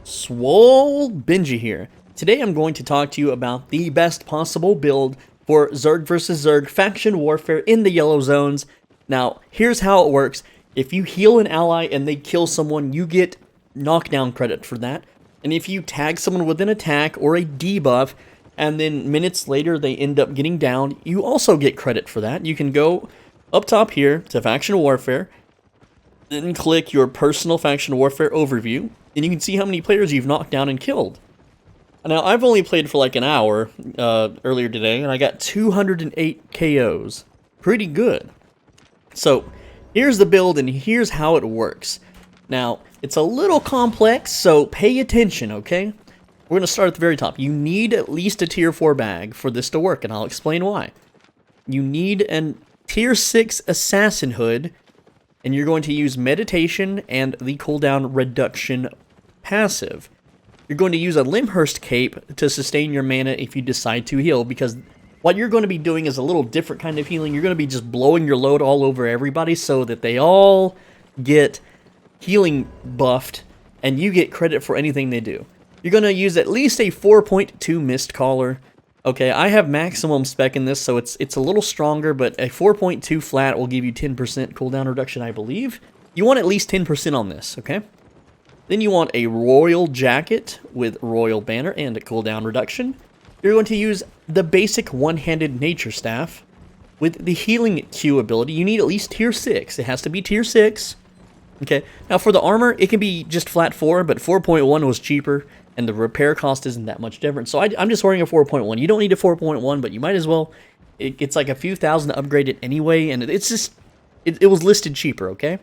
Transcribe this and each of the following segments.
Swole Benji here. Today I'm going to talk to you about the best possible build for Zerg versus Zerg faction warfare in the yellow zones. Now, here's how it works. If you heal an ally and they kill someone, you get knockdown credit for that. And if you tag someone with an attack or a debuff, and then minutes later they end up getting down, you also get credit for that. You can go up top here to faction warfare, then click your personal faction warfare overview, and you can see how many players you've knocked down and killed. Now, I've only played for like an hour earlier today, and I got 208 KOs. Pretty good. So, here's the build, and here's how it works. Now, it's a little complex, so pay attention, okay? We're going to start at the very top. You need at least a tier 4 bag for this to work, and I'll explain why. You need a tier 6 assassin hood, and you're going to use meditation and the cooldown reduction passive. You're going to use a Limhurst cape to sustain your mana if you decide to heal, because what you're going to be doing is a little different kind of healing. You're going to be just blowing your load all over everybody so that they all get healing buffed, and you get credit for anything they do. You're going to use at least a 4.2 Mist Caller. Okay, I have maximum spec in this, so it's a little stronger, but a 4.2 flat will give you 10% cooldown reduction, I believe. You want at least 10% on this, okay? Then you want a Royal Jacket with Royal Banner and a cooldown reduction. You're going to use the basic one-handed Nature Staff with the Healing Q ability. You need at least tier 6. It has to be tier 6. Okay, now for the armor, it can be just flat 4, but 4.1 was cheaper, and the repair cost isn't that much different. So I'm just wearing a 4.1. You don't need a 4.1, but you might as well. It's like a few thousand to upgrade it anyway, and it's just, it was listed cheaper, okay?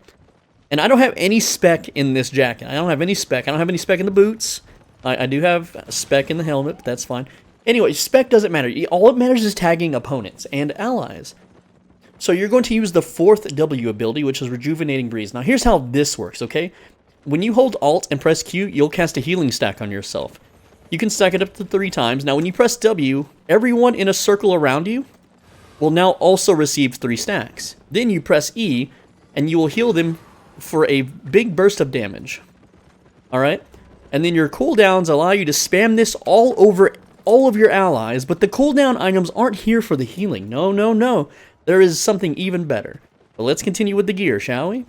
And I don't have any spec in this jacket. I don't have any spec. I don't have any spec in the boots. I do have spec in the helmet, but that's fine. Anyway, spec doesn't matter. All it matters is tagging opponents and allies. So you're going to use the 4th W ability, which is Rejuvenating Breeze. Now here's how this works, okay? When you hold Alt and press Q, you'll cast a healing stack on yourself. You can stack it up to 3 times. Now when you press W, everyone in a circle around you will now also receive 3 stacks. Then you press E, and you will heal them for a big burst of damage. Alright? And then your cooldowns allow you to spam this all over all of your allies, but the cooldown items aren't here for the healing. No, no, no. There is something even better. But let's continue with the gear, shall we?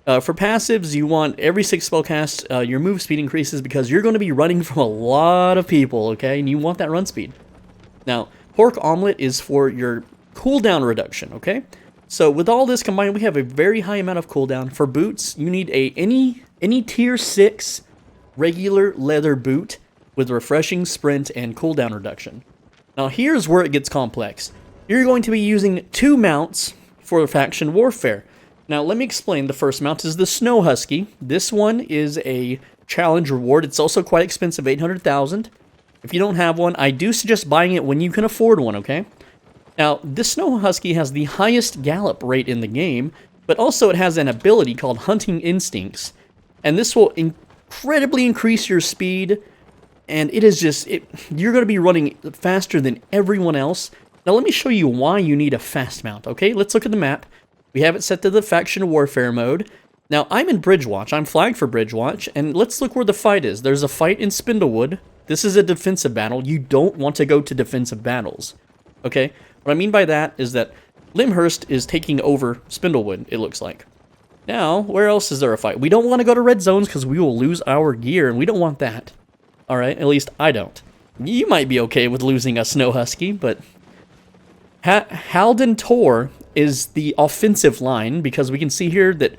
For passives, you want every 6 spell cast, your move speed increases because you're going to be running from a lot of people, okay? And you want that run speed. Now, Pork Omelet is for your cooldown reduction, okay? So with all this combined, we have a very high amount of cooldown. For boots, you need any tier 6 regular leather boot with refreshing sprint and cooldown reduction. Now here's where it gets complex. You're going to be using 2 mounts for faction warfare. Now let me explain. The first mount is the Snow Husky. This one is a challenge reward. It's also quite expensive, 800,000. If you don't have one, I do suggest buying it when you can afford one, okay? Now, this Snow Husky has the highest gallop rate in the game, but also it has an ability called Hunting Instincts. And this will incredibly increase your speed, and it is just, you're going to be running faster than everyone else. Now let me show you why you need a fast mount, okay? Let's look at the map. We have it set to the faction warfare mode. Now, I'm in Bridgewatch. I'm flagged for Bridgewatch, and let's look where the fight is. There's a fight in Spindlewood. This is a defensive battle. You don't want to go to defensive battles, okay? What I mean by that is that Limhurst is taking over Spindlewood, it looks like. Now, where else is there a fight? We don't want to go to red zones because we will lose our gear, and we don't want that. Alright, at least I don't. You might be okay with losing a Snow Husky, but Halden Tor is the offensive line, because we can see here that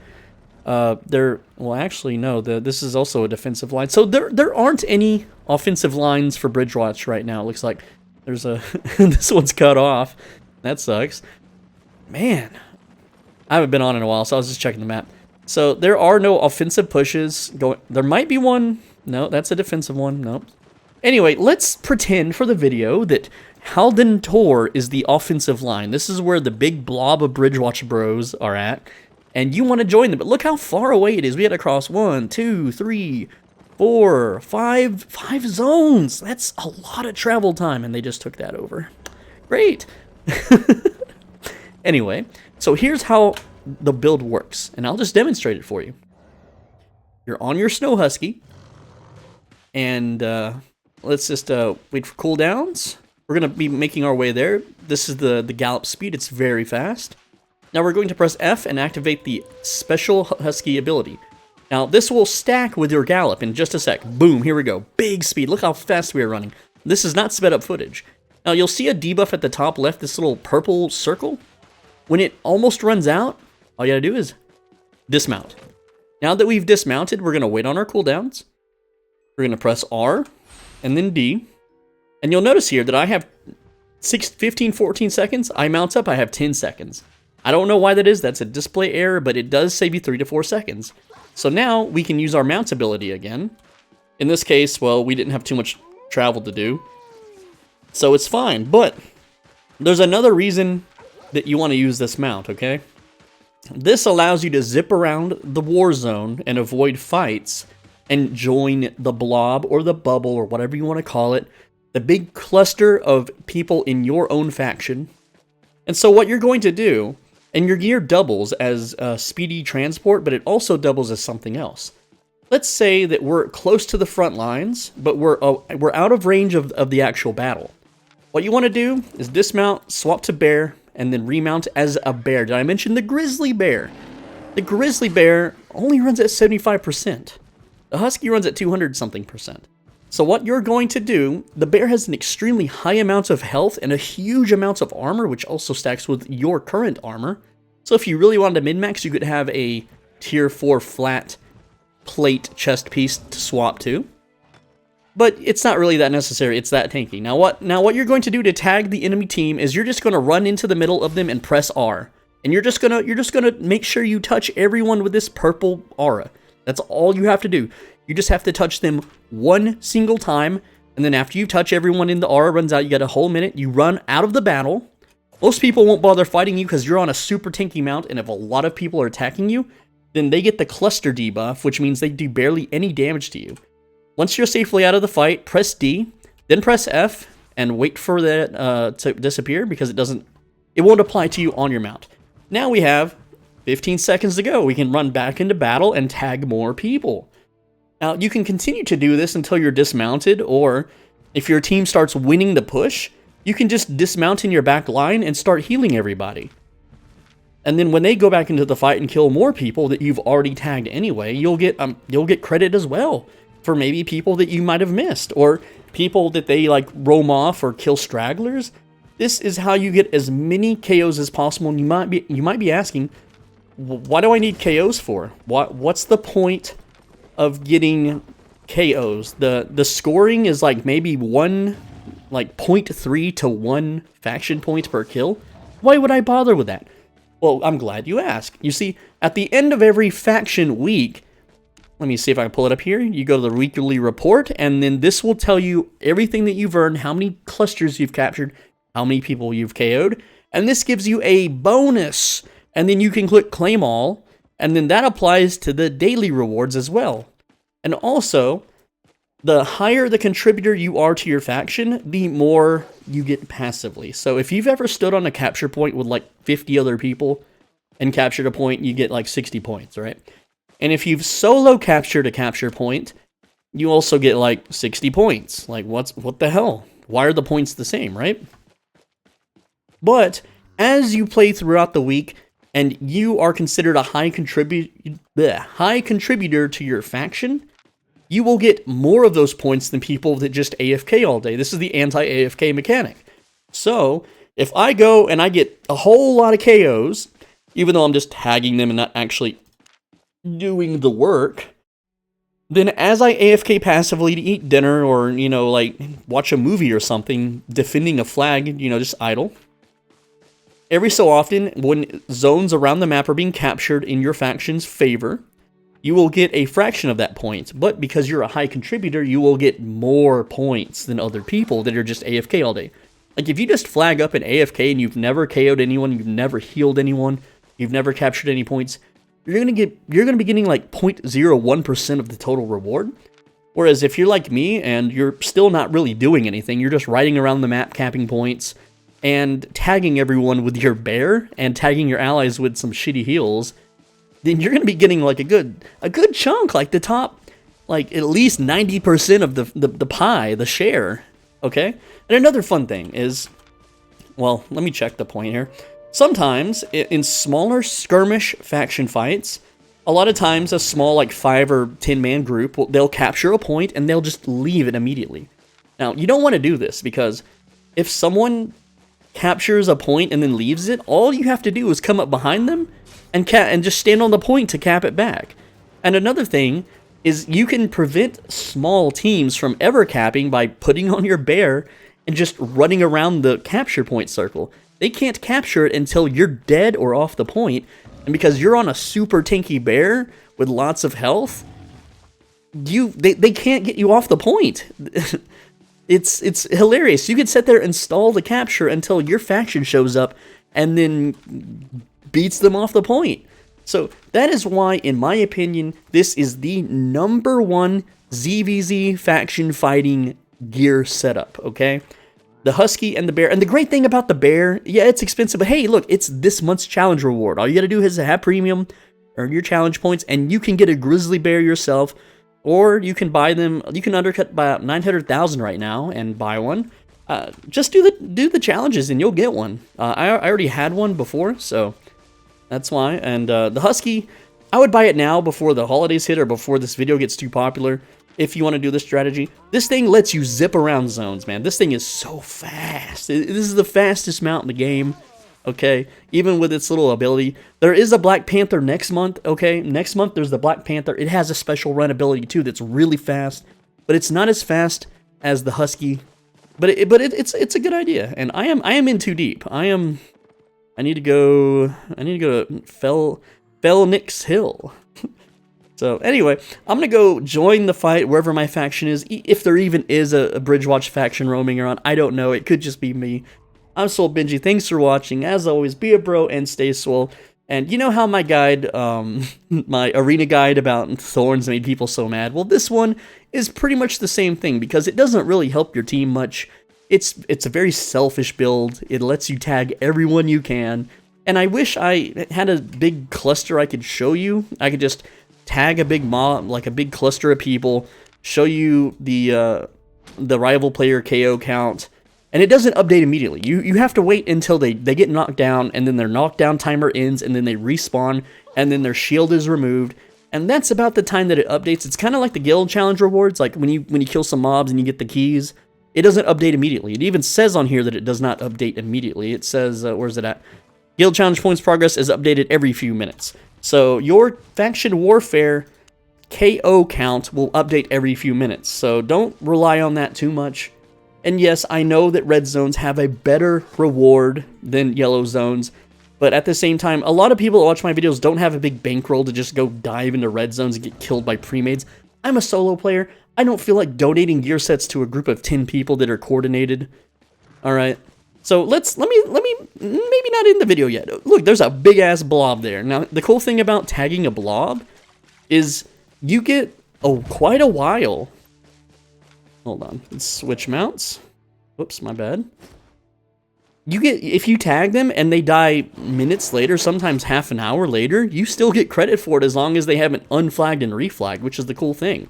well, actually, no, this is also a defensive line. So there aren't any offensive lines for Bridgewatch right now. It looks like there's a this one's cut off. That sucks. Man, I haven't been on in a while, so I was just checking the map. So there are no offensive pushes going. There might be one. No, that's a defensive one. Nope. Anyway, let's pretend for the video that Halden Tor is the offensive line. This is where the big blob of Bridgewatch bros are at, and you want to join them. But look how far away it is. We had to cross 1, 2, 3, 4, 5 zones. That's a lot of travel time, and they just took that over. Great. Anyway, so here's how the build works, and I'll just demonstrate it for you. You're on your Snow Husky. And let's just wait for cooldowns. We're going to be making our way there. This is the gallop speed. It's very fast. Now we're going to press F and activate the special Husky ability. Now this will stack with your gallop in just a sec. Boom, here we go. Big speed. Look how fast we are running. This is not sped up footage. Now you'll see a debuff at the top left, this little purple circle. When it almost runs out, all you gotta do is dismount. Now that we've dismounted, we're gonna wait on our cooldowns. We're gonna press R and then D. And you'll notice here that I have 15, 14 seconds. I mount up, I have 10 seconds. I don't know why that is. That's a display error, but it does save you 3 to 4 seconds. So now we can use our mount ability again. In this case, well, we didn't have too much travel to do, so it's fine. But there's another reason that you want to use this mount, okay? This allows you to zip around the war zone and avoid fights and join the blob or the bubble or whatever you want to call it, the big cluster of people in your own faction. And so what you're going to do, and your gear doubles as speedy transport, but it also doubles as something else. Let's say that we're close to the front lines, but we're out of range of the actual battle. What you want to do is dismount, swap to bear, and then remount as a bear. Did I mention the Grizzly Bear? The Grizzly Bear only runs at 75%. The Husky runs at 200-something%. So what you're going to do, the bear has an extremely high amount of health and a huge amount of armor, which also stacks with your current armor. So if you really wanted to min-max, you could have a tier 4 flat plate chest piece to swap to. But it's not really that necessary, it's that tanky. Now what you're going to do to tag the enemy team is you're just going to run into the middle of them and press R. And you're just gonna make sure you touch everyone with this purple aura. That's all you have to do. You just have to touch them one single time, and then after you touch everyone in the aura runs out, you got a whole minute, you run out of the battle. Most people won't bother fighting you because you're on a super tanky mount, and if a lot of people are attacking you, then they get the cluster debuff, which means they do barely any damage to you. Once you're safely out of the fight, press D, then press F, and wait for that to disappear because it won't apply to you on your mount. Now we have 15 seconds to go. We can run back into battle and tag more people. Now, you can continue to do this until you're dismounted, or if your team starts winning the push, you can just dismount in your back line and start healing everybody. And then when they go back into the fight and kill more people that you've already tagged anyway, you'll get credit as well for maybe people that you might have missed, or people that they like roam off or kill stragglers. This is how you get as many KOs as possible. And you might be asking, what do I need KOs for? What's the point of getting KOs? The scoring is like maybe 0.3 to 1 faction point per kill. Why would I bother with that? Well, I'm glad you asked. You see, at the end of every faction week, let me see if I can pull it up here. You go to the weekly report, and then this will tell you everything that you've earned, how many clusters you've captured, how many people you've KO'd, and this gives you a bonus. And then you can click claim all, and then that applies to the daily rewards as well. And also, the higher the contributor you are to your faction, the more you get passively. So if you've ever stood on a capture point with like 50 other people and captured a point, you get like 60 points, right? And if you've solo captured a capture point, you also get like 60 points. Like what the hell? Why are the points the same, right? But as you play throughout the week, and you are considered a high contributor to your faction, you will get more of those points than people that just AFK all day. This is the anti-AFK mechanic. So, if I go and I get a whole lot of KOs, even though I'm just tagging them and not actually doing the work, then as I AFK passively to eat dinner or, like watch a movie or something, defending a flag, just idle, every so often, when zones around the map are being captured in your faction's favor, you will get a fraction of that point. But because you're a high contributor, you will get more points than other people that are just AFK all day. Like, if you just flag up an AFK and you've never KO'd anyone, you've never healed anyone, you've never captured any points, you're gonna be getting like 0.01% of the total reward. Whereas if you're like me and you're still not really doing anything, you're just riding around the map capping points, and tagging everyone with your bear, and tagging your allies with some shitty heals, then you're going to be getting like a good chunk, like the top like at least 90% of the pie, the share, okay? And another fun thing is, well, let me check the point here. Sometimes, in smaller skirmish faction fights, a lot of times a small, like 5 or 10 man group, they'll capture a point and they'll just leave it immediately. Now, you don't want to do this, because if someone captures a point and then leaves it, all you have to do is come up behind them and just stand on the point to cap it back. And another thing is you can prevent small teams from ever capping by putting on your bear and just running around the capture point circle. They can't capture it until you're dead or off the point, and because you're on a super tanky bear with lots of health, they can't get you off the point. It's hilarious. You could sit there and stall the capture until your faction shows up and then beats them off the point. So that is why, in my opinion, this is the #1 ZvZ faction fighting gear setup, okay? The Husky and the Bear. And the great thing about the Bear, yeah, it's expensive, but hey, look, it's this month's challenge reward. All you gotta do is have premium, earn your challenge points, and you can get a Grizzly Bear yourself, or you can buy them. You can undercut by 900,000 right now and buy one. Just do the challenges and you'll get one. I already had one before, so that's why. And the Husky, I would buy it now before the holidays hit or before this video gets too popular. If you want to do this strategy, this thing lets you zip around zones, man. This thing is so fast. This is the fastest mount in the game, okay? Even with its little ability. There is a Black Panther next month, okay? Next month, there's the Black Panther. It has a special run ability, too, that's really fast. But it's not as fast as the Husky. But it's a good idea. And I am in too deep. I need to go to Felnix Hill. So anyway, I'm going to go join the fight wherever my faction is, if there even is a Bridgewatch faction roaming around. I don't know, it could just be me. I'm Soul Benji, thanks for watching. As always, be a bro and stay swole. And you know how my guide, my arena guide about thorns made people so mad? Well, this one is pretty much the same thing, because it doesn't really help your team much. It's a very selfish build. It lets you tag everyone you can. And I wish I had a big cluster I could show you. I could just tag a big mob, like a big cluster of people, show you the rival player KO count, and it doesn't update immediately. You have to wait until they get knocked down, and then their knockdown timer ends, and then they respawn, and then their shield is removed, and that's about the time that it updates. It's kind of like the guild challenge rewards, like when you kill some mobs and you get the keys. It doesn't update immediately. It even says on here that it does not update immediately. It says, where's it at? Guild challenge points progress is updated every few minutes. So your faction warfare KO count will update every few minutes. So don't rely on that too much. And yes, I know that red zones have a better reward than yellow zones. But at the same time, a lot of people that watch my videos don't have a big bankroll to just go dive into red zones and get killed by pre-mades. I'm a solo player. I don't feel like donating gear sets to a group of 10 people that are coordinated. Alright. So let me maybe not in the video yet. Look, there's a big ass blob there. Now, the cool thing about tagging a blob is you get quite a while. Hold on, let's switch mounts. Whoops, my bad. You get, if you tag them and they die minutes later, sometimes half an hour later, you still get credit for it as long as they haven't unflagged and reflagged, which is the cool thing.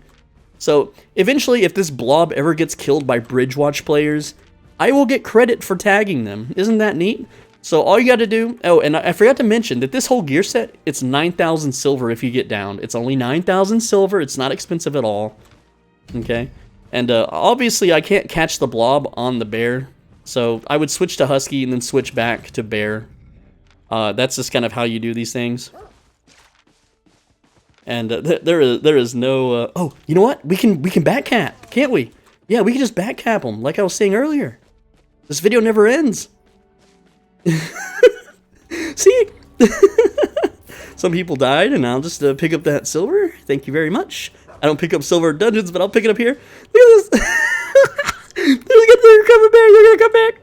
So eventually, if this blob ever gets killed by Bridgewatch players, I will get credit for tagging them. Isn't that neat? So all you got to do... Oh, and I forgot to mention that this whole gear set, it's 9,000 silver if you get down. It's only 9,000 silver. It's not expensive at all. Okay? And obviously, I can't catch the blob on the bear. So I would switch to Husky and then switch back to bear. That's just kind of how you do these things. And there is no... oh, you know what? We can back cap, can't we? Yeah, we can just back cap them, like I was saying earlier. This video never ends. See? Some people died, and I'll just pick up that silver. Thank you very much. I don't pick up silver in dungeons, but I'll pick it up here. Look at this. They're coming back. They're gonna come back.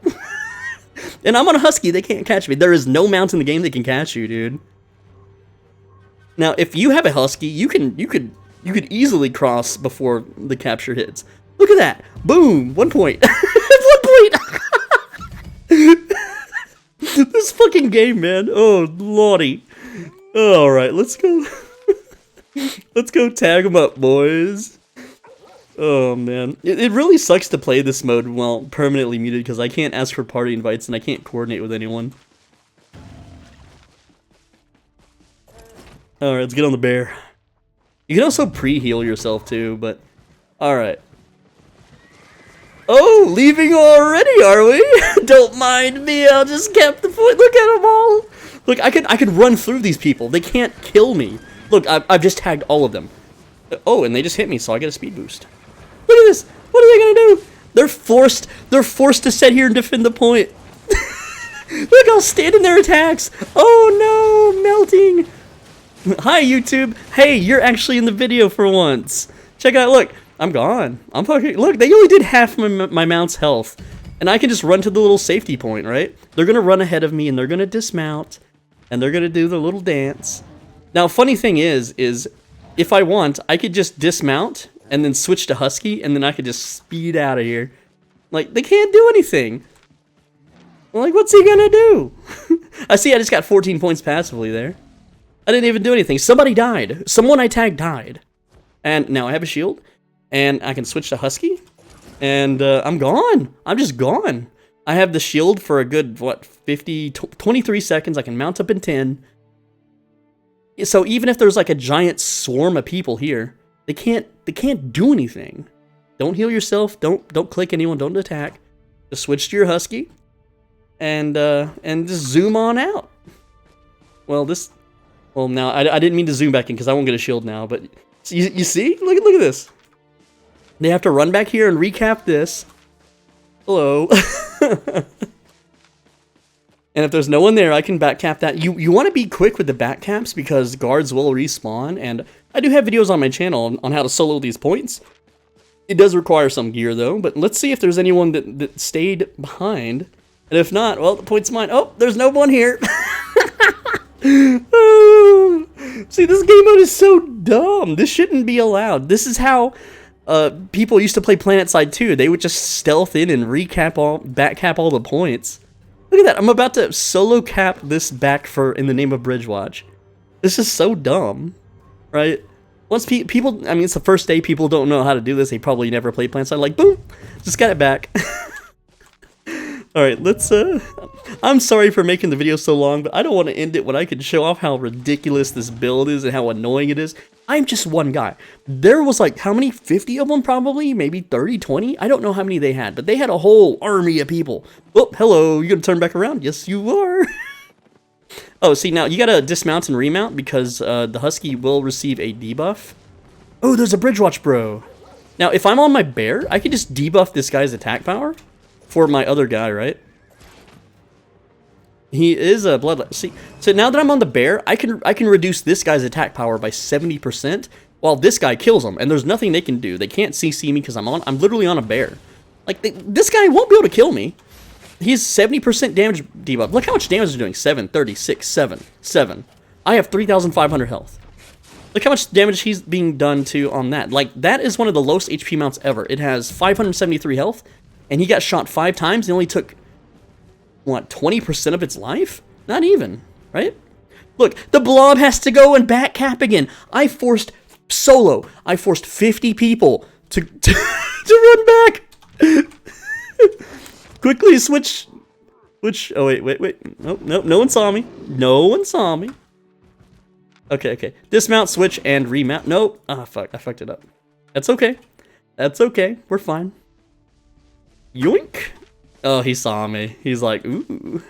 And I'm on a Husky. They can't catch me. There is no mount in the game that can catch you, dude. Now, if you have a Husky, you could easily cross before the capture hits. Look at that. Boom. 1 point. 1 point. This fucking game, man. Oh, lordy. Alright, let's go. Let's go tag them up, boys. Oh man, it really sucks to play this mode while permanently muted because I can't ask for party invites and I can't coordinate with anyone. Alright, let's get on the bear. You can also pre-heal yourself too, but... Alright. Oh, leaving already, are we? Don't mind me, I'll just cap the point. Look at them all! Look, I could run through these people. They can't kill me. Look, I've just tagged all of them. Oh, and they just hit me, so I get a speed boost. Look at this! What are they gonna do? They're forced to sit here and defend the point. Look, I'll stand in their attacks! Oh no, melting! Hi, YouTube. Hey, you're actually in the video for once. Check out, look. I'm gone. I'm fucking... Look, they only did half my mount's health. And I can just run to the little safety point, right? They're going to run ahead of me, and they're going to dismount. And they're going to do the little dance. Now, funny thing is if I want, I could just dismount and then switch to Husky, and then I could just speed out of here. Like, they can't do anything. Like, what's he going to do? I see I just got 14 points passively there. I didn't even do anything. Somebody died. Someone I tagged died. And now I have a shield. And I can switch to Husky. And I'm gone. I'm just gone. I have the shield for a good, what, 23 seconds. I can mount up in 10. So even if there's like a giant swarm of people here, they can't do anything. Don't heal yourself. Don't click anyone. Don't attack. Just switch to your Husky. And just zoom on out. Well, now, I didn't mean to zoom back in because I won't get a shield now, but you see? Look at this. They have to run back here and recap this. Hello. And if there's no one there, I can backcap that. You want to be quick with the backcaps because guards will respawn, and I do have videos on my channel on how to solo these points. It does require some gear, though, but let's see if there's anyone that stayed behind. And if not, well, the point's mine. Oh, there's no one here. See, this game mode is so dumb. This shouldn't be allowed. This is how people used to play PlanetSide 2. They would just stealth in and backcap all the points. Look at that. I'm about to solo cap this back in the name of Bridgewatch. This is so dumb, right? Once people, I mean, it's the first day, people don't know how to do this. They probably never played PlanetSide. Like, boom, just got it back. All right, let's, I'm sorry for making the video so long, but I don't want to end it when I can show off how ridiculous this build is and how annoying it is. I'm just one guy. There was like, how many? 50 of them probably? Maybe 30, 20? I don't know how many they had, but they had a whole army of people. Oh, hello, you gonna turn back around? Yes, you are. Oh, see, now you gotta dismount and remount because the Husky will receive a debuff. Oh, there's a Bridgewatch bro. Now, if I'm on my bear, I can just debuff this guy's attack power for my other guy, right? He is a bloodlet. See, so now that I'm on the bear, I can reduce this guy's attack power by 70%, while this guy kills him, and there's nothing they can do. They can't CC me because I'm literally on a bear. Like this guy won't be able to kill me. He's 70% damage debuff. Look how much damage he's doing. 7, 36, 7, 7. I have 3,500 health. Look how much damage he's being done to on that. Like, that is one of the lowest HP mounts ever. It has 573 health, and he got shot 5 times. He only took, what, 20% of its life? Not even, right? Look, the blob has to go and back cap again. I forced 50 people to run back. Quickly switch. Oh, wait. Nope, no one saw me. No one saw me. Okay. Dismount, switch, and remount. Nope. Ah, fuck. I fucked it up. That's okay. We're fine. Yoink. Oh, he saw me. He's like, ooh.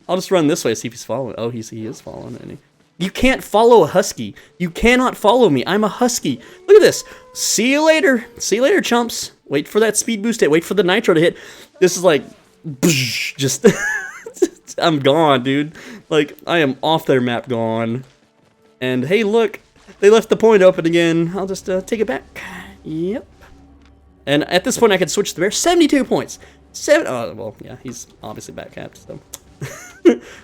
I'll just run this way, see if he's following. Oh, he is following, isn't he? You can't follow a Husky. You cannot follow me. I'm a Husky. Look at this. See you later. See you later, chumps. Wait for that speed boost hit. Wait for the nitro to hit. This is like, just, I'm gone, dude. Like, I am off their map gone. And hey, look, they left the point open again. I'll just take it back. Yep. And at this point, I can switch the bear. 72 points. Oh, well, yeah, he's obviously back capped, so.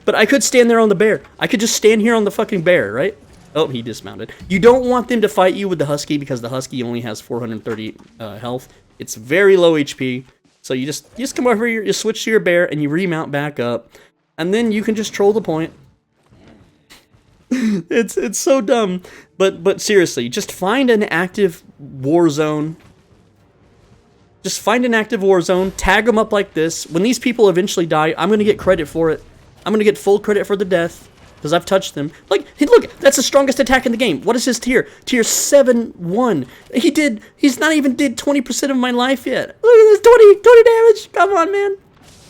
But I could stand there on the bear. I could just stand here on the fucking bear, right? Oh, he dismounted. You don't want them to fight you with the Husky because the Husky only has 430 health. It's very low HP. So you just come over here, you switch to your bear, and you remount back up. And then you can just troll the point. It's so dumb. But seriously, just find an active war zone Just find an active war zone, tag them up like this. When these people eventually die, I'm going to get credit for it. I'm going to get full credit for the death, because I've touched them. Like, hey, look, that's the strongest attack in the game. What is his tier? Tier 7-1. He's not even did 20% of my life yet. Look at this, 20 damage. Come on, man.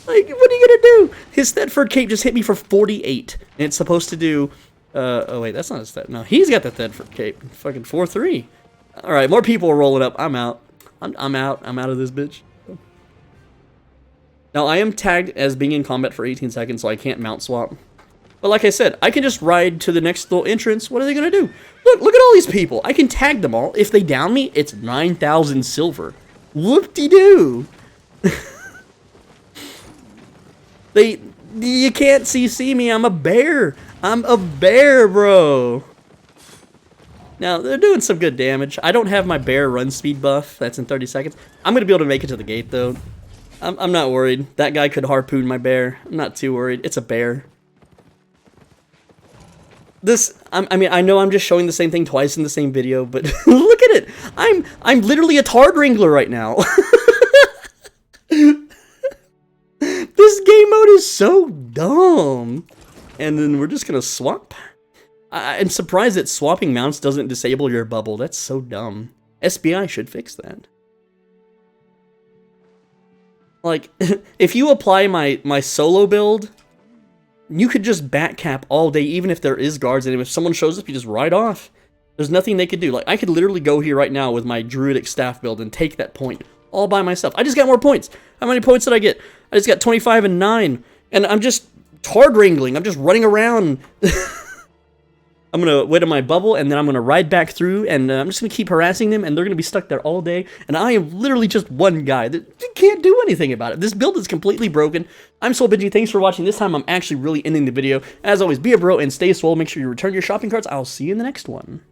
Like, what are you going to do? His Thetford cape just hit me for 48, and it's supposed to do, oh wait, that's not his Thet. No, he's got the Thetford cape. Fucking 4-3. All right, more people are rolling up. I'm out. I'm out. I'm out of this bitch. Now, I am tagged as being in combat for 18 seconds, so I can't mount swap. But like I said, I can just ride to the next little entrance. What are they going to do? Look at all these people. I can tag them all. If they down me, it's 9,000 silver. Whoop-de-doo. You can't CC me. I'm a bear. I'm a bear, bro. Now, they're doing some good damage. I don't have my bear run speed buff. That's in 30 seconds. I'm going to be able to make it to the gate, though. I'm not worried. That guy could harpoon my bear. I'm not too worried. It's a bear. I mean, I know I'm just showing the same thing twice in the same video, but look at it. I'm literally a Tard Wrangler right now. This game mode is so dumb. And then we're just going to swap. I'm surprised that swapping mounts doesn't disable your bubble. That's so dumb. SBI should fix that. Like, if you apply my solo build, you could just back cap all day, even if there is guards, and if someone shows up, you just ride off. There's nothing they could do. Like, I could literally go here right now with my druidic staff build and take that point all by myself. I just got more points. How many points did I get? I just got 25 and 9, and I'm just Tard wrangling. I'm just running around. I'm going to wait on my bubble, and then I'm going to ride back through, and I'm just going to keep harassing them, and they're going to be stuck there all day, and I am literally just one guy that can't do anything about it. This build is completely broken. I'm SoulBenji. Thanks for watching. This time, I'm actually really ending the video. As always, be a bro and stay swole. Make sure you return your shopping carts. I'll see you in the next one.